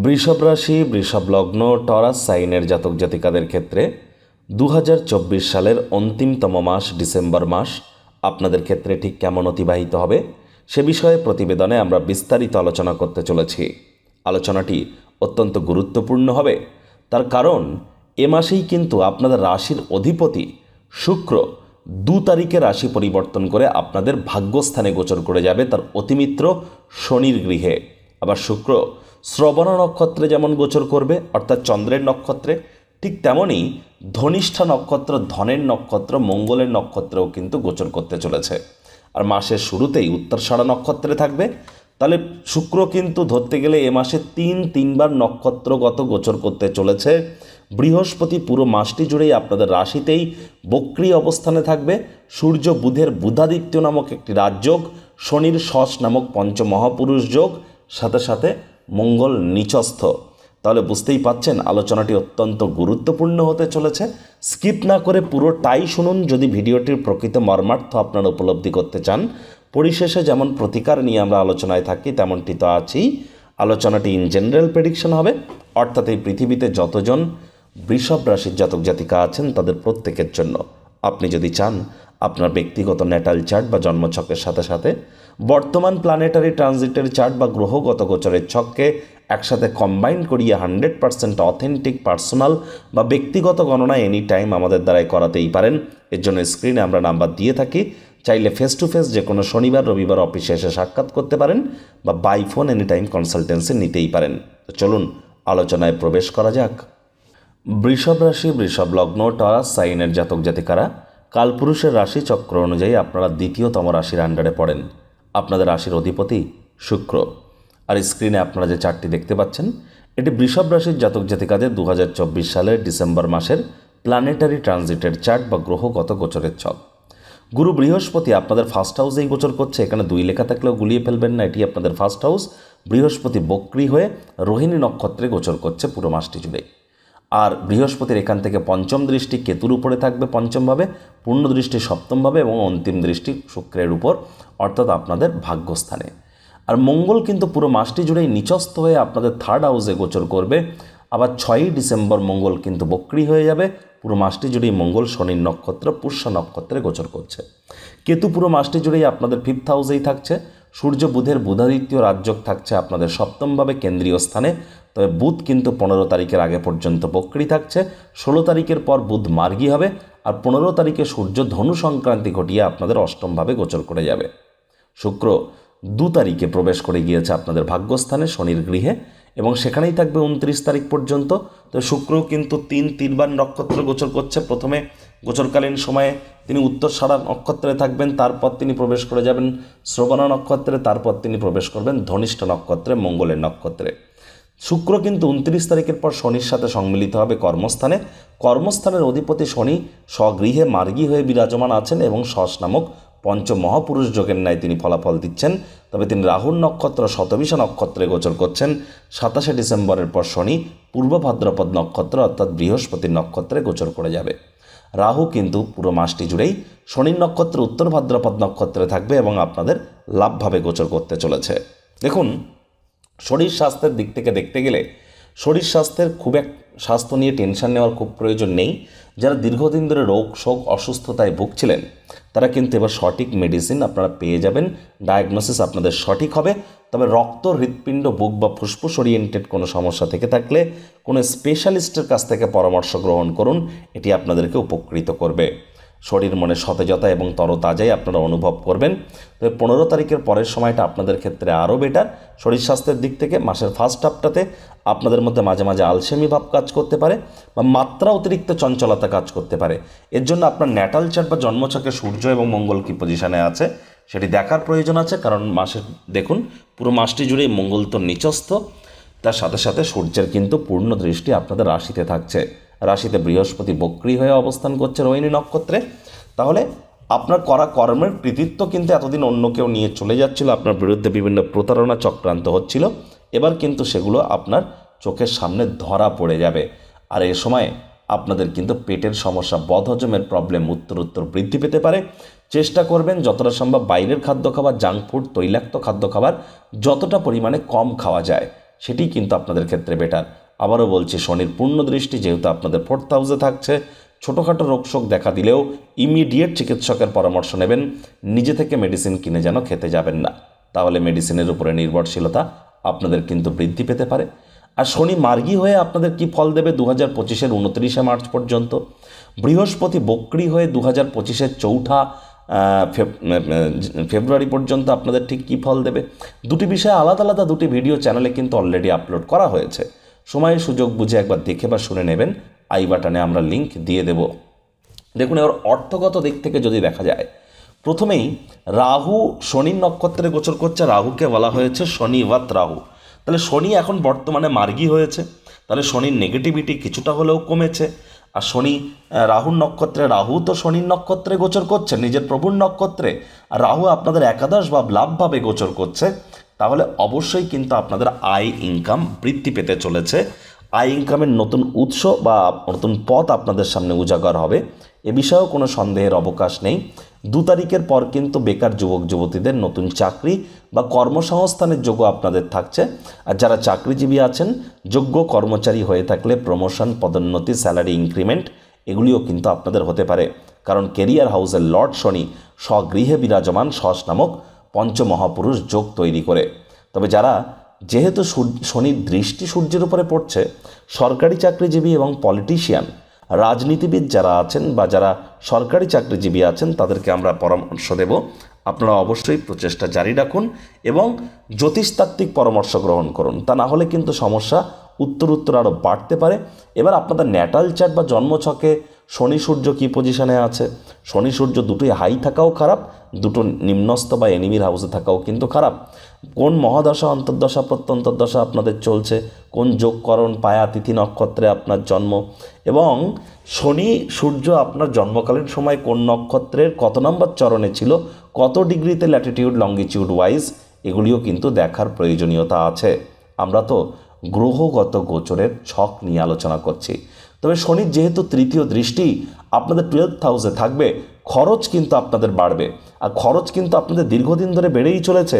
বৃষভ রাশি, বৃষভ লগ্ন, টরাস সাইনের জাতক জাতিকাদের ক্ষেত্রে 2024 সালের অন্তিমতম মাস ডিসেম্বর মাস আপনাদের ক্ষেত্রে ঠিক কেমন অতিবাহিত হবে সে বিষয়ে প্রতিবেদনে আমরা বিস্তারিত আলোচনা করতে চলেছি। আলোচনাটি অত্যন্ত গুরুত্বপূর্ণ হবে, তার কারণ এ মাসেই কিন্তু আপনাদের রাশির অধিপতি শুক্র 2 তারিখে রাশি পরিবর্তন করে আপনাদের ভাগ্যস্থানে গোচর করে যাবে তার অতিমিত্র শনির গৃহে। আবার শুক্র শ্রবণ নক্ষত্রে যেমন গোচর করবে অর্থাৎ চন্দ্রের নক্ষত্রে, ঠিক তেমনই ধনিষ্ঠা নক্ষত্র, ধনের নক্ষত্র, মঙ্গলের নক্ষত্রেও কিন্তু গোচর করতে চলেছে। আর মাসের শুরুতেই উত্তরাষাঢ়া নক্ষত্রে থাকবে। তাহলে শুক্র কিন্তু ধরতে গেলে এ মাসে তিনবার নক্ষত্রগত গোচর করতে চলেছে। বৃহস্পতি পুরো মাসটি জুড়েই আপনাদের রাশিতেই বক্রী অবস্থানে থাকবে। সূর্য বুধের বুধাদিত্য নামক একটি রাজযোগ, শনির শশ নামক পঞ্চমহাপুরুষ যোগ, সাথে সাথে মঙ্গল নিচস্থ। তাহলে বুঝতেই পাচ্ছেন আলোচনাটি অত্যন্ত গুরুত্বপূর্ণ হতে চলেছে। স্কিপ না করে পুরোটাই শুনুন যদি ভিডিওটির প্রকৃত মর্মার্থ আপনারা উপলব্ধি করতে চান। পরিশেষে যেমন প্রতিকার নিয়ে আমরা আলোচনায় থাকি তেমনটি তো আছেই। আলোচনাটি ইন জেনারেল প্রেডিকশন হবে, অর্থাৎ এই পৃথিবীতে যতজন বৃষভ রাশির জাতক জাতিকা আছেন তাদের প্রত্যেকের জন্য। আপনি যদি চান আপনার ব্যক্তিগত ন্যাটাল চার্ট বা জন্মছকের সাথে সাথে বর্তমান প্ল্যানেটারি ট্রানজিটের চার্ট বা গ্রহগত গোচরের ছককে একসাথে কম্বাইন করিয়ে 100% অথেন্টিক পার্সোনাল বা ব্যক্তিগত গণনা এনি টাইম আমাদের দ্বারাই করাতেই পারেন। এর জন্য স্ক্রিনে আমরা নাম্বার দিয়ে থাকি, চাইলে ফেস টু ফেস যে কোনো শনিবার রবিবার অফিসে এসে সাক্ষাৎ করতে পারেন বা by phone any time consultancy নিতেই পারেন। তো চলুন আলোচনায় প্রবেশ করা যাক। বৃষভ রাশি, বৃষভ লগ্ন, টরাস সাইনের জাতক জাতিকারা কালপুরুষের রাশি চক্র অনুযায়ী আপনারা দ্বিতীয়তম রাশির আন্ডারে পড়েন। আপনাদের রাশির অধিপতি শুক্র। আর স্ক্রিনে আপনারা যে চার্টটি দেখতে পাচ্ছেন এটি বৃষভ রাশির জাতক জাতিকাদের 2024 সালের ডিসেম্বর মাসের প্ল্যানেটারি ট্রানজিটের চার্ট বা গ্রহগত গোচরের ছক। গুরু বৃহস্পতি আপনাদের ফার্স্ট হাউসেই গোচর করছে। এখানে 2 লেখা থাকলেও গুলিয়ে ফেলবেন না, এটি আপনাদের ফার্স্ট হাউস। বৃহস্পতি বক্রী হয়ে রোহিণী নক্ষত্রে গোচর করছে পুরো মাসটি জুড়ে। আর বৃহস্পতির এখান থেকে পঞ্চম দৃষ্টি কেতুর উপরে থাকবে পঞ্চমভাবে, পূর্ণ দৃষ্টি সপ্তমভাবে এবং অন্তিম দৃষ্টি শুক্রের উপর অর্থাৎ আপনাদের ভাগ্যস্থানে। আর মঙ্গল কিন্তু পুরো মাসটি জুড়েই নিচস্থ হয়ে আপনাদের থার্ড হাউসে গোচর করবে। আবার 6ই ডিসেম্বর মঙ্গল কিন্তু বক্রী হয়ে যাবে। পুরো মাসটি জুড়েই মঙ্গল শনির নক্ষত্র পুষ্য নক্ষত্রে গোচর করছে। কেতু পুরো মাসটি জুড়েই আপনাদের 5th হাউসেই থাকছে। সূর্য বুধের বুধাদিত্য রাজযোগ থাকছে আপনাদের সপ্তমভাবে কেন্দ্রীয় স্থানে। তবে বুধ কিন্তু 15 তারিখের আগে পর্যন্ত বক্রী থাকছে। 16 তারিখের পর বুধ মার্গী হবে। আর 15 তারিখে সূর্য ধনু সংক্রান্তি ঘটিয়ে আপনাদের অষ্টমভাবে গোচর করে যাবে। শুক্র 2 তারিখে প্রবেশ করে গিয়েছে আপনাদের ভাগ্যস্থানে শনির গৃহে এবং সেখানেই থাকবে 29 তারিখ পর্যন্ত। তো শুক্র কিন্তু তিনবার নক্ষত্র গোচর করছে। প্রথমে গোচরকালীন সময়ে তিনি উত্তরাষাঢ়া নক্ষত্রে থাকবেন, তারপর তিনি প্রবেশ করে যাবেন শ্রবণা নক্ষত্রে, তারপর তিনি প্রবেশ করবেন ধনিষ্ঠা নক্ষত্রে, মঙ্গলের নক্ষত্রে। শুক্র কিন্তু 29 তারিখের পর শনির সাথে সম্মিলিত হবে কর্মস্থানে। কর্মস্থানের অধিপতি শনি স্বগৃহে মার্গী হয়ে বিরাজমান আছেন এবং শশ নামক পঞ্চমহাপুরুষ যোগের ন্যায় তিনি ফলাফল দিচ্ছেন। তবে তিনি রাহুর নক্ষত্র শতবিশা নক্ষত্রে গোচর করছেন। 27শে ডিসেম্বরের পর শনি পূর্ব ভাদ্রপদ নক্ষত্র অর্থাৎ বৃহস্পতির নক্ষত্রে গোচর করে যাবে। রাহু কিন্তু পুরো মাসটি জুড়েই শনির নক্ষত্র উত্তর ভাদ্রপদ নক্ষত্রে থাকবে এবং আপনাদের লাভভাবে গোচর করতে চলেছে। দেখুন, শরীর স্বাস্থ্যের দিক থেকে দেখতে গেলে শরীর স্বাস্থ্যের স্বাস্থ্য নিয়ে টেনশন নেওয়ার খুব প্রয়োজন নেই। যারা দীর্ঘদিন ধরে রোগ শোক অসুস্থতায় ভুগছিলেন তারা কিন্তু এবার সঠিক মেডিসিন আপনারা পেয়ে যাবেন, ডায়াগনোসিস আপনাদের সঠিক হবে। তবে রক্ত, হৃৎপিণ্ড, বুক বা ফুসফুস ওরিয়েন্টেড কোনো সমস্যা থেকে থাকলে কোনো স্পেশালিস্টের কাছ থেকে পরামর্শ গ্রহণ করুন, এটি আপনাদেরকে উপকৃত করবে। শরীর মনে সতেজতা এবং তরতাজাই আপনারা অনুভব করবেন। তবে 15 তারিখের পরের সময়টা আপনাদের ক্ষেত্রে আরও বেটার। শরীর স্বাস্থ্যের দিক থেকে মাসের ফার্স্ট হাফটাতে আপনাদের মধ্যে মাঝে মাঝে আলসেমি ভাব কাজ করতে পারে বা মাত্রা অতিরিক্ত চঞ্চলতা কাজ করতে পারে। এর জন্য আপনার ন্যাটাল চার্ট বা জন্মছকে সূর্য এবং মঙ্গল কী পজিশনে আছে সেটি দেখার প্রয়োজন আছে। কারণ মাসের দেখুন পুরো মাসটি জুড়েই মঙ্গল তো নিচস্থ, তার সাথে সাথে সূর্যের কিন্তু পূর্ণ দৃষ্টি আপনাদের রাশিতে থাকছে। রাশিতে বৃহস্পতি বক্রী হয়ে অবস্থান করছে রোহিণী নক্ষত্রে। তাহলে আপনার করা কর্মের কৃতিত্ব কিন্তু এতদিন অন্য কেউ নিয়ে চলে যাচ্ছিল, আপনার বিরুদ্ধে বিভিন্ন প্রতারণা চক্রান্ত হচ্ছিল, এবার কিন্তু সেগুলো আপনার চোখের সামনে ধরা পড়ে যাবে। আর এ সময় আপনাদের কিন্তু পেটের সমস্যা, বদহজমের প্রবলেম উত্তরোত্তর বৃদ্ধি পেতে পারে। চেষ্টা করবেন যতটা সম্ভব বাইরের খাদ্য খাবার, জাঙ্ক ফুড, তৈলাক্ত খাদ্য খাবার যতটা পরিমাণে কম খাওয়া যায় সেটি কিন্তু আপনাদের ক্ষেত্রে বেটার। আবারও বলছি, শনির পূর্ণ দৃষ্টি যেহেতু আপনাদের 4th হাউসে থাকছে, ছোটোখাটো রোগশোক দেখা দিলেও ইমিডিয়েট চিকিৎসকের পরামর্শ নেবেন। নিজে থেকে মেডিসিন কিনে যেন খেতে যাবেন না, তাহলে মেডিসিনের উপরে নির্ভরশীলতা আপনাদের কিন্তু বৃদ্ধি পেতে পারে। আর শনি মার্গী হয়ে আপনাদের কি ফল দেবে 2025-এর 29শে মার্চ পর্যন্ত। বৃহস্পতি বক্রী হয়ে 2025-এর 4 ফেব্রুয়ারি পর্যন্ত আপনাদের ঠিক কী ফল দেবে। দুটি বিষয়ে আলাদা আলাদা দুটি ভিডিও চ্যানেলে কিন্তু অলরেডি আপলোড করা হয়েছে। সময় সুযোগ বুঝে একবার দেখে বা শুনে নেবেন, আই বাটনে আমরা লিঙ্ক দিয়ে দেব। দেখুন, এবার অর্থগত দিক থেকে যদি দেখা যায়, প্রথমেই রাহু শনির নক্ষত্রে গোচর করছে। রাহুকে বলা হয়েছে শনিবৎ রাহু। তাহলে শনি এখন বর্তমানে মার্গী হয়েছে, তাহলে শনির নেগেটিভিটি কিছুটা হলেও কমেছে। আর শনি রাহুর নক্ষত্রে, রাহু তো শনির নক্ষত্রে গোচর করছে, নিজের প্রভুর নক্ষত্রে, আর রাহু আপনাদের একাদশ বা লাভভাবে গোচর করছে। তাহলে অবশ্যই কিন্তু আপনাদের আয় ইনকাম বৃদ্ধি পেতে চলেছে। আয় ইনকামের নতুন উৎস বা নতুন পথ আপনাদের সামনে উজাগর হবে, এ বিষয়েও কোনো সন্দেহের অবকাশ নেই। 2 তারিখের পর কিন্তু বেকার যুবক যুবতীদের নতুন চাকরি বা কর্মসংস্থানের যোগ্য আপনাদের থাকছে। আর যারা চাকরিজীবী আছেন, যোগ্য কর্মচারী হয়ে থাকলে প্রমোশন, পদোন্নতি, স্যালারি ইনক্রিমেন্ট এগুলিও কিন্তু আপনাদের হতে পারে। কারণ কেরিয়ার হাউসের লর্ড শনি স্বগৃহে বিরাজমান, শশ নামক পঞ্চমহাপুরুষ যোগ তৈরি করে। তবে যারা, যেহেতু শনির দৃষ্টি সূর্যের উপরে পড়ছে, সরকারি চাকরিজীবী এবং পলিটিশিয়ান, রাজনীতিবিদ যারা আছেন বা যারা সরকারি চাকরিজীবী আছেন, তাদেরকে আমরা পরামর্শ দেব আপনারা অবশ্যই প্রচেষ্টা জারি রাখুন এবং জ্যোতিষতাত্ত্বিক পরামর্শ গ্রহণ করুন। তা না হলে কিন্তু সমস্যা উত্তর আরও বাড়তে পারে। এবার আপনাদের ন্যাটাল চার্ট বা জন্মছকে শনি সূর্য কী পজিশনে আছে, শনি সূর্য দুটোই হাই থাকাও খারাপ, দুটো নিম্নস্থ বা এনিমির হাউসে থাকাও কিন্তু খারাপ। কোন মহাদশা, অন্তর্দশা, প্রত্যন্তর্দশা আপনাদের চলছে, কোন যোগকরণ, পায়া, তিথি, নক্ষত্রে আপনার জন্ম, এবং শনি সূর্য আপনার জন্মকালীন সময় কোন নক্ষত্রের কত নম্বর চরণে ছিল, কত ডিগ্রিতে ল্যাটিটিউড লঙ্গিটিউড ওয়াইজ, এগুলিও কিন্তু দেখার প্রয়োজনীয়তা আছে। আমরা তো গ্রহগত গোচরের ছক নিয়ে আলোচনা করছি। তবে শনির যেহেতু 3য় দৃষ্টি আপনাদের 12th হাউসে থাকবে, খরচ কিন্তু আপনাদের বাড়বে। আর খরচ কিন্তু আপনাদের দীর্ঘদিন ধরে বেড়েই চলেছে।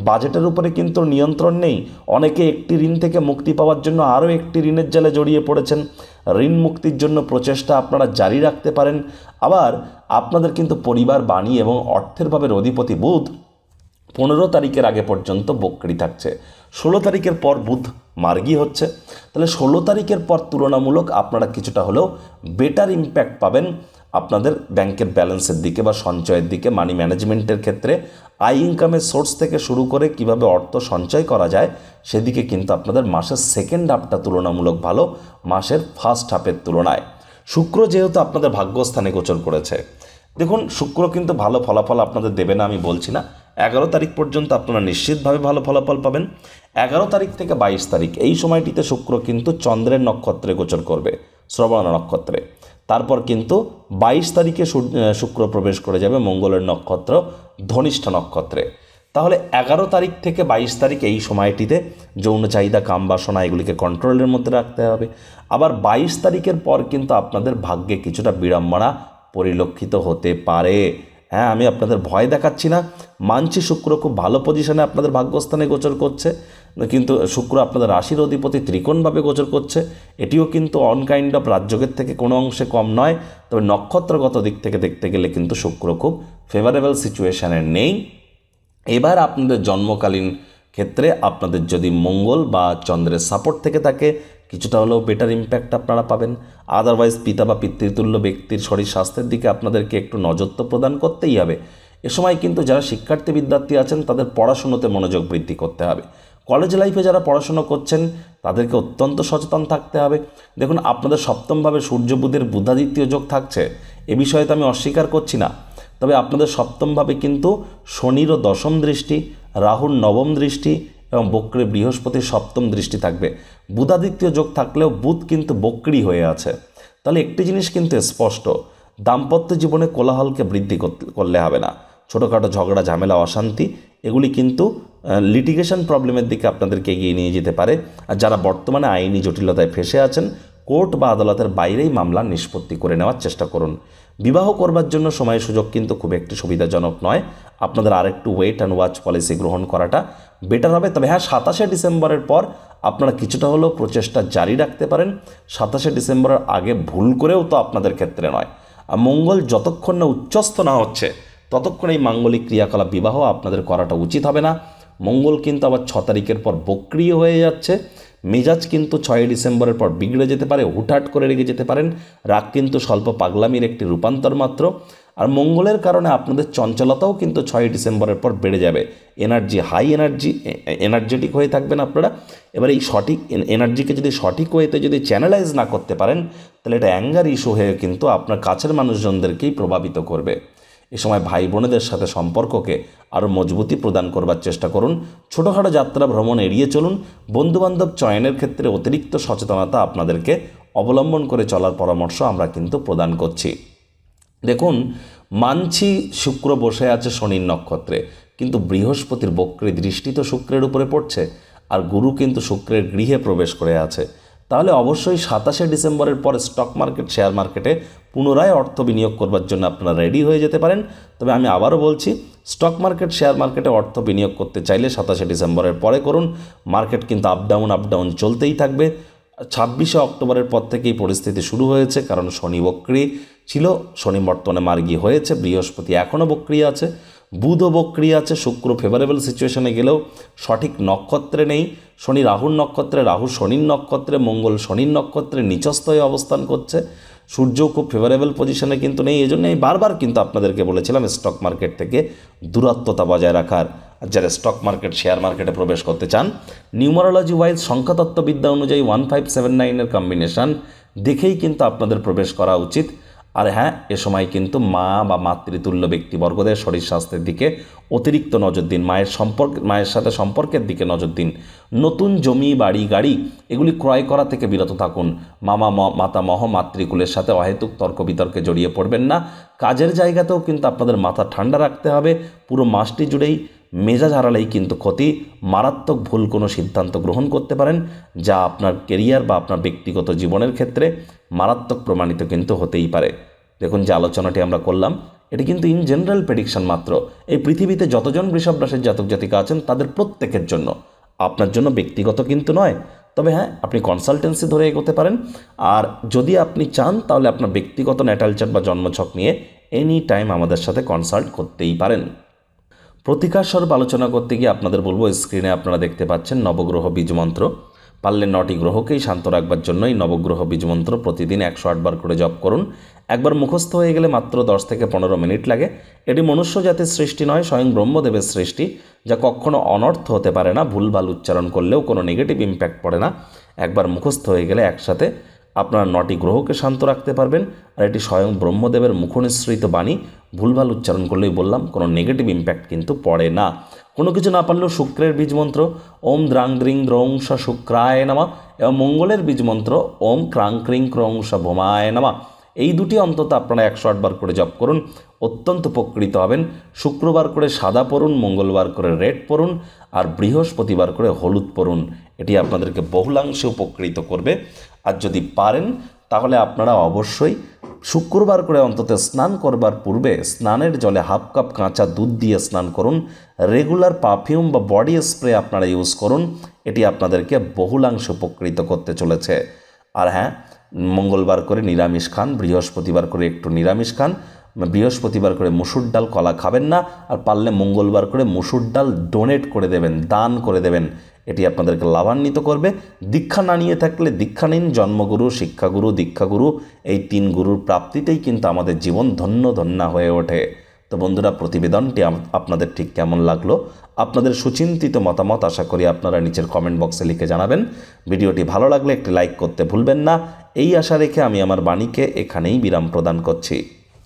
বাজেটের উপরে কিন্তু নিয়ন্ত্রণ নেই। অনেকে একটি ঋণ থেকে মুক্তি পাওয়ার জন্য আরও একটি ঋণের জালে জড়িয়ে পড়েছেন। ঋণ মুক্তির জন্য প্রচেষ্টা আপনারা জারি রাখতে পারেন। আবার আপনাদের কিন্তু পরিবার, বাণী এবং অর্থের ভাবের অধিপতি বুধ 15 তারিখের আগে পর্যন্ত বক্রী থাকছে। 16 তারিখের পর বুধ মার্গী হচ্ছে। তাহলে 16 তারিখের পর তুলনামূলক আপনারা কিছুটা হলেও বেটার ইম্প্যাক্ট পাবেন আপনাদের ব্যাংকের ব্যালেন্সের দিকে বা সঞ্চয়ের দিকে, মানি ম্যানেজমেন্টের ক্ষেত্রে, আই ইনকামের সোর্স থেকে শুরু করে কিভাবে অর্থ সঞ্চয় করা যায়, সেদিকে কিন্তু আপনাদের মাসের সেকেন্ড হাফটা তুলনামূলক ভালো মাসের ফার্স্ট হাফের তুলনায়। শুক্র যেহেতু আপনাদের ভাগ্যস্থানে গোচর করেছে, দেখুন শুক্র কিন্তু ভালো ফলাফল আপনাদের দেবে না আমি বলছি না। 11 তারিখ পর্যন্ত আপনারা নিশ্চিতভাবে ভালো ফলাফল পাবেন। 11 তারিখ থেকে 22 তারিখ এই সময়টিতে শুক্র কিন্তু চন্দ্রের নক্ষত্রে গোচর করবে, শ্রবণ নক্ষত্রে। তারপর কিন্তু 22 তারিখে শুক্র প্রবেশ করে যাবে মঙ্গলের নক্ষত্র ধনিষ্ঠ নক্ষত্রে। তাহলে 11 তারিখ থেকে 22 তারিখ এই সময়টিতে যৌন চাহিদা, কাম বাসনা এগুলিকে কন্ট্রোলের মধ্যে রাখতে হবে। আবার 22 তারিখের পর কিন্তু আপনাদের ভাগ্যে কিছুটা বিড়ম্বনা পরিলক্ষিত হতে পারে। হ্যাঁ, আমি আপনাদের ভয় দেখাচ্ছি না, মানছি শুক্র খুব ভালো পজিশনে আপনাদের ভাগ্যস্থানে গোচর করছে, কিন্তু শুক্র আপনাদের রাশির অধিপতি ত্রিকোণভাবে গোচর করছে। এটিও কিন্তু অন কাইন্ড অফ রাজযোগের থেকে কোনো অংশে কম নয়। তবে নক্ষত্রগত দিক থেকে দেখতে গেলে কিন্তু শুক্র খুব ফেভারেবল সিচুয়েশানে নেই। এবার আপনাদের জন্মকালীন ক্ষেত্রে আপনাদের যদি মঙ্গল বা চন্দ্রের সাপোর্ট থেকে থাকে, কিছুটা হলেও বেটার ইম্প্যাক্ট আপনারা পাবেন। আদারওয়াইজ পিতা বা পিতৃতুল্য ব্যক্তির শরীর স্বাস্থ্যের দিকে আপনাদেরকে একটু নজর তো প্রদান করতেই হবে। এ সময় কিন্তু যারা শিক্ষার্থী বিদ্যার্থী আছেন তাদের পড়াশুনোতে মনোযোগ বৃদ্ধি করতে হবে। কলেজ লাইফে যারা পড়াশুনো করছেন তাদেরকে অত্যন্ত সচেতন থাকতে হবে। দেখুন, আপনাদের সপ্তমভাবে সূর্য বুধের বুধাদিত্য যোগ থাকছে, এ বিষয়ে তো আমি অস্বীকার করছি না। তবে আপনাদের সপ্তমভাবে কিন্তু শনিরও 10ম দৃষ্টি, রাহুর 9ম দৃষ্টি এবং বক্রে বৃহস্পতির 7ম দৃষ্টি থাকবে। বুধাদিত্য যোগ থাকলেও বুধ কিন্তু বক্রী হয়ে আছে। তাহলে একটি জিনিস কিন্তু স্পষ্ট, দাম্পত্য জীবনে কোলাহলকে বৃদ্ধি করলে হবে না। ছোটোখাটো ঝগড়া, ঝামেলা, অশান্তি এগুলি কিন্তু লিটিগেশন প্রবলেমের দিকে আপনাদেরকে এগিয়ে নিয়ে যেতে পারে। আর যারা বর্তমানে আইনি জটিলতায় ফেঁসে আছেন, কোর্ট বা আদালতের বাইরেই মামলা নিষ্পত্তি করে নেওয়ার চেষ্টা করুন। বিবাহ করবার জন্য সময় সুযোগ কিন্তু খুব একটি সুবিধাজনক নয়, আপনাদের আরেকটু ওয়েট অ্যান্ড ওয়াচ পলিসি গ্রহণ করাটা বেটার হবে। তবে হ্যাঁ, 27শে ডিসেম্বরের পর আপনারা কিছুটা হলেও প্রচেষ্টা জারি রাখতে পারেন। 27শে ডিসেম্বরের আগে ভুল করেও তো আপনাদের ক্ষেত্রে নয়। আর মঙ্গল যতক্ষণ না উচ্চস্থ না হচ্ছে ততক্ষণ এই মাঙ্গলিক ক্রিয়াকলাপ বিবাহ আপনাদের করাটা উচিত হবে না। মঙ্গল কিন্তু আবার 6 তারিখের পর বক্রিয় হয়ে যাচ্ছে। মেজাজ কিন্তু 6 ডিসেম্বরের পর বিগড়ে যেতে পারে, হুটহাট করে রেগে যেতে পারেন। রাগ কিন্তু স্বল্প পাগলামির একটি রূপান্তর মাত্র। আর মঙ্গলের কারণে আপনাদের চঞ্চলতাও কিন্তু 6 ডিসেম্বরের পর বেড়ে যাবে। হাই এনার্জেটিক হয়ে থাকবেন আপনারা। এবার এই সঠিক এনার্জিকে যদি সঠিক ওয়েতে যদি চ্যানেলাইজ না করতে পারেন, তাহলে এটা অ্যাঙ্গার ইস্যু হয়ে কিন্তু আপনার কাছের মানুষজনদেরকেই প্রভাবিত করবে। এ সময় ভাই বোনেদের সাথে সম্পর্ককে আরও মজবুতি প্রদান করবার চেষ্টা করুন। ছোটোখাটো যাত্রা ভ্রমণ এড়িয়ে চলুন। বন্ধুবান্ধব চয়নের ক্ষেত্রে অতিরিক্ত সচেতনতা আপনাদেরকে অবলম্বন করে চলার পরামর্শ আমরা কিন্তু প্রদান করছি। দেখুন, মানছি শুক্র বসে আছে শনির নক্ষত্রে, কিন্তু বৃহস্পতির বক্রী দৃষ্টি তো শুক্রের উপরে পড়ছে, আর গুরু কিন্তু শুক্রের গৃহে প্রবেশ করে আছে। তাহলে অবশ্যই 27শে ডিসেম্বরের পর স্টক মার্কেট, শেয়ার মার্কেটে পুনরায় অর্থ বিনিয়োগ করবার জন্য আপনারা রেডি হয়ে যেতে পারেন। তবে আমি আবারও বলছি, স্টক মার্কেট, শেয়ার মার্কেটে অর্থ বিনিয়োগ করতে চাইলে 27শে ডিসেম্বরের পরে করুন। মার্কেট কিন্তু আপ ডাউন চলতেই থাকবে। 26শে অক্টোবরের পর থেকেই পরিস্থিতি শুরু হয়েছে, কারণ শনি বক্রী ছিল, শনি বর্তমানে মার্গী হয়েছে, বৃহস্পতি এখনও বক্রী আছে, বুধও বক্রী আছে, শুক্র ফেভারেবল সিচুয়েশনে গেলেও সঠিক নক্ষত্রে নেই। শনি রাহুর নক্ষত্রে, রাহু শনির নক্ষত্রে, মঙ্গল শনির নক্ষত্রে নিচস্থ হয়ে অবস্থান করছে। সূর্যও খুব ফেভারেবল পজিশনে কিন্তু নেই। এই জন্য আমি বারবার কিন্তু আপনাদেরকে বলেছিলাম স্টক মার্কেট থেকে দূরত্বতা বজায় রাখার। যারা স্টক মার্কেট, শেয়ার মার্কেটে প্রবেশ করতে চান, নিউমারোলজি ওয়াইজ সংখ্যাতত্ত্ববিদ্যা অনুযায়ী 1579-এর কম্বিনেশান দেখেই কিন্তু আপনাদের প্রবেশ করা উচিত। আর হ্যাঁ, এ সময় কিন্তু মা বা মাতৃতুল্য ব্যক্তিবর্গদের শরীর স্বাস্থ্যের দিকে অতিরিক্ত নজর দিন। মায়ের সাথে সম্পর্কের দিকে নজর দিন। নতুন জমি, বাড়ি, গাড়ি এগুলি ক্রয় করা থেকে বিরত থাকুন। মাতামহ, মাতৃকুলের সাথে অহেতুক তর্ক বিতর্কে জড়িয়ে পড়বেন না। কাজের জায়গাতেও কিন্তু আপনাদের মাথা ঠান্ডা রাখতে হবে। পুরো মাসটি জুড়েই মেজাজ হারালেই কিন্তু ক্ষতি। মারাত্মক ভুল কোনো সিদ্ধান্ত গ্রহণ করতে পারেন, যা আপনার কেরিয়ার বা আপনার ব্যক্তিগত জীবনের ক্ষেত্রে মারাত্মক প্রমাণিত কিন্তু হতেই পারে। দেখুন, যে আলোচনাটি আমরা করলাম, এটি কিন্তু ইন জেনারেল প্রেডিকশন মাত্র। এই পৃথিবীতে যতজন বৃষভ রাশির জাতক জাতিকা আছেন তাদের প্রত্যেকের জন্য, আপনার জন্য ব্যক্তিগত কিন্তু নয়। তবে হ্যাঁ, আপনি কনসালটেন্সি ধরে এগোতে পারেন। আর যদি আপনি চান, তাহলে আপনার ব্যক্তিগত ন্যাটাল চার্ট বা জন্মছক নিয়ে এনি টাইম আমাদের সাথে কনসাল্ট করতেই পারেন। প্রতিকার স্বরূপ আলোচনা করতে গিয়ে আপনাদের বলবো, স্ক্রিনে আপনারা দেখতে পাচ্ছেন নবগ্রহ বীজমন্ত্র। পারলে 9টি গ্রহকেই শান্ত রাখবার জন্য এই নবগ্রহ বীজমন্ত্র প্রতিদিন 108 বার করে জপ করুন। একবার মুখস্থ হয়ে গেলে মাত্র 10 থেকে 15 মিনিট লাগে। এটি মনুষ্য জাতির সৃষ্টি নয়, স্বয়ং ব্রহ্মদেবের সৃষ্টি, যা কখনো অনর্থ হতে পারে না। ভুলভাল উচ্চারণ করলেও কোনো নেগেটিভ ইম্প্যাক্ট পড়ে না। একবার মুখস্থ হয়ে গেলে একসাথে আপনারা 9টি গ্রহকে শান্ত রাখতে পারবেন। আর এটি স্বয়ং ব্রহ্মদেবের মুখনিসৃত বাণী। ভুলভাল উচ্চারণ করলেই বললাম, কোনো নেগেটিভ ইম্প্যাক্ট কিন্তু পড়ে না। কোনো কিছু না পারলেও শুক্রের বীজমন্ত্র ওম দ্রাং দ্রিং দ্রৌং স শুক্রায় নামা, এবং মঙ্গলের বীজমন্ত্র ওম ক্রাং ক্রিং ক্রৌং স ভোমায় নামা, এই দুটি অন্তত আপনারা 108 বার করে জপ করুন, অত্যন্ত উপকৃত হবেন। শুক্রবার করে সাদা পড়ুন, মঙ্গলবার করে রেড পড়ুন, আর বৃহস্পতিবার করে হলুদ পড়ুন। এটি আপনাদেরকে বহুলাংশে উপকৃত করবে। আর যদি পারেন, তাহলে আপনারা অবশ্যই শুক্রবার করে অন্তত স্নান করবার পূর্বে স্নানের জলে হাফ কাপ কাঁচা দুধ দিয়ে স্নান করুন। রেগুলার পারফিউম বা বডি স্প্রে আপনারা ইউজ করুন। এটি আপনাদেরকে বহুলাংশে উপকৃত করতে চলেছে। আর হ্যাঁ, মঙ্গলবার করে নিরামিষ খান, বৃহস্পতিবার করে একটু নিরামিষ খান। বৃহস্পতিবার করে মুসুর ডাল, কলা খাবেন না। আর পারলে মঙ্গলবার করে মুসুর ডাল ডোনেট করে দেবেন, দান করে দেবেন। এটি আপনাদেরকে লাভান্বিত করবে। দীক্ষা না নিয়ে থাকলে দীক্ষা নিন। জন্মগুরু, শিক্ষাগুরু, দীক্ষাগুরু, এই 3 গুরুর প্রাপ্তিতেই কিন্তু আমাদের জীবন ধন্য হয়ে ওঠে। তো বন্ধুরা, প্রতিবেদনটি আপনাদের ঠিক কেমন লাগলো? আপনাদের সুচিন্তিত মতামত আশা করি আপনারা নিচের কমেন্ট বক্সে লিখে জানাবেন। ভিডিওটি ভালো লাগলে একটি লাইক করতে ভুলবেন না। এই আশা রেখে আমি আমার বাণীকে এখানেই বিরাম প্রদান করছি।